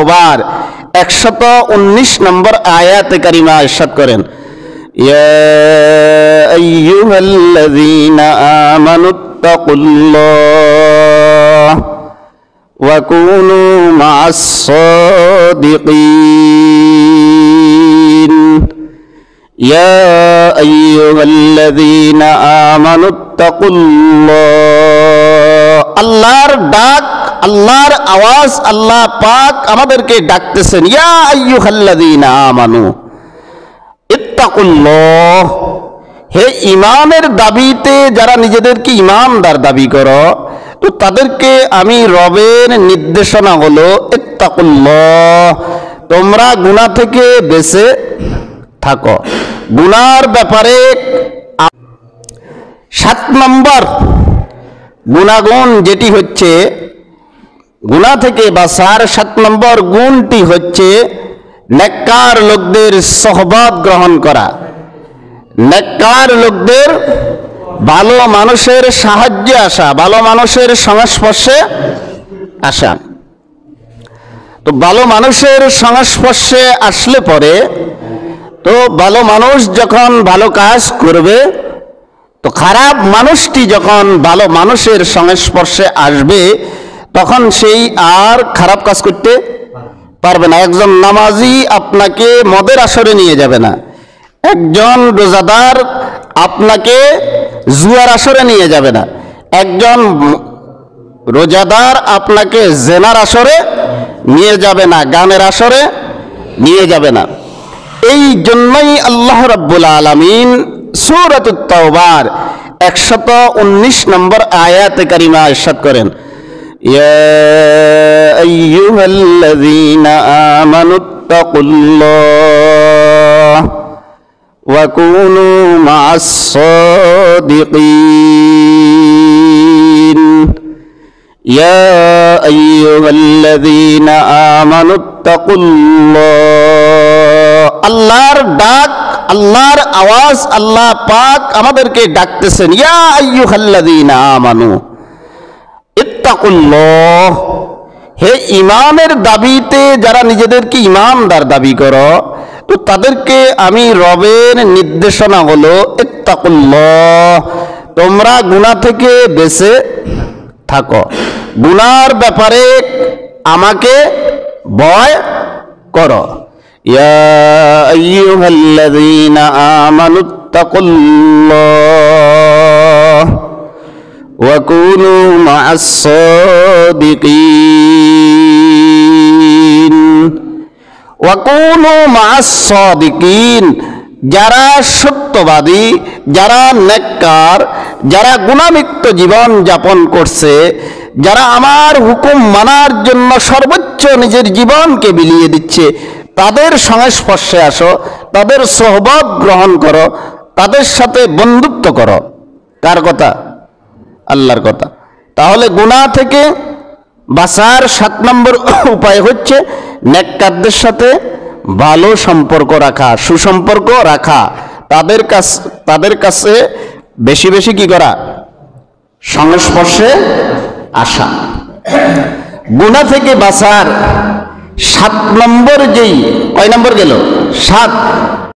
ওবার 119 নম্বর আয়াতে কারিমা ইরশাদ করেন, ইয়া আইয়ুহাল্লাযীনা আমানুত্তাকুল্লাহ ওয়া কুনু মা'আস সাদিকিন। ইয়া আইয়ুহাল্লাযীনা আমানুত্তাকুল্লাহ। আল্লাহর ডাক, আল্লাহর আওয়াজ, আল্লাহ পাক আমাদেরকে ডাকতেছেন, ইয়া আইয়ুহাল্লাযীনা আমানু ইত্তাকুল্লাহ। হে ঈমানের দাবিতে যারা নিজেদেরকে ঈমানদার দাবি করো, তো তাদেরকে আমি রবের নির্দেশনা হলো ইত্তাকুল্লাহ, তোমরা গুনাহ থেকে বেঁচে থাকো। গুনার ব্যাপারে 7 নম্বর গুণাগুণ যেটি হচ্ছে, গুনাহ থেকে বাঁচার 7 নম্বর গুণটি হচ্ছে নেককার লোকদের সোহবত গ্রহণ করা, নেককার লোকদের, ভালো মানুষের সাহায্যে আসা, ভালো মানুষের সংস্পর্শে আসা। তো ভালো মানুষের সংস্পর্শে আসলে পরে, তো ভালো মানুষ যখন ভালো কাজ করবে, তো খারাপ মানুষটি যখন ভালো মানুষের সংস্পর্শে আসবে, তখন সেই আর খারাপ কাজ করতে পারবে না। একজন নামাজি আপনাকে মদের আসরে নিয়ে যাবে না, একজন রোজাদার আপনাকে জুয়ার আসরে নিয়ে যাবে না, একজন রোজাদার আপনাকে জেনার আসরে নিয়ে যাবে না, গানের আসরে নিয়ে যাবে না। এই জন্যই আল্লাহ রাব্বুল আলামিন সূরাতুত তাওবার 119 নম্বর আয়াতে কারিমা ইরশাদ করেন, ইয়া আইয়ুহাল্লাযীনা আমানুত্তাকুল্লাহ ওয়া কুনু মা'আস সাদিকিন। ইয়া আইয়ুহাল্লাযীনা আমানুত্তাকুল্লাহ। আল্লাহর ডাক, আল্লাহর আওয়াজ, আল্লাহ পাক আমাদেরকে ডাকতেছেন, ইয়া আইয়ুহাল্লাযীনা আমানু ইত্তাকুল্লাহ। হে ঈমানের দাবিতে যারা নিজেদেরকে ঈমানদার দাবি করো, তো তাদেরকে আমি রবের নির্দেশনা হলো ইত্তাকুল্লাহ, তোমরা গুনাহ থেকে বেঁচে থাকো। গুনার ব্যাপারে আমাকে ভয় করো। ইয়া আইয়ুহাল্লাযীনা আমানুত্তাকুল্লাহ ওয়া কুনু মা'আস সাদিকিন। ওয়া কুনু মা'আস সাদিকিন, যারা সত্যবাদী, যারা নেককার, যারা গুনাহমুক্ত জীবন যাপন করছে, যারা আমার হুকুম মানার জন্য সর্বোচ্চ নিজের জীবনকে বিলিয়ে দিচ্ছে, তাদের সংস্পর্শে আসো, তাদের সোহবত গ্রহণ করো, তাদের সাথে বন্ধুত্ব করো। কার কথা? আল্লাহর কথা। তাহলে গুনাহ থেকে বাঁচার 7 নম্বর উপায় হচ্ছে নেককারদের সাথে ভালো সম্পর্ক রাখা, সুসম্পর্ক রাখা, তাদের কাছে বেশি বেশি কি করা? সংস্পর্শে আসা। গুনাহ থেকে বাঁচার 7 নম্বর, যেই কয় নম্বর গেল? 7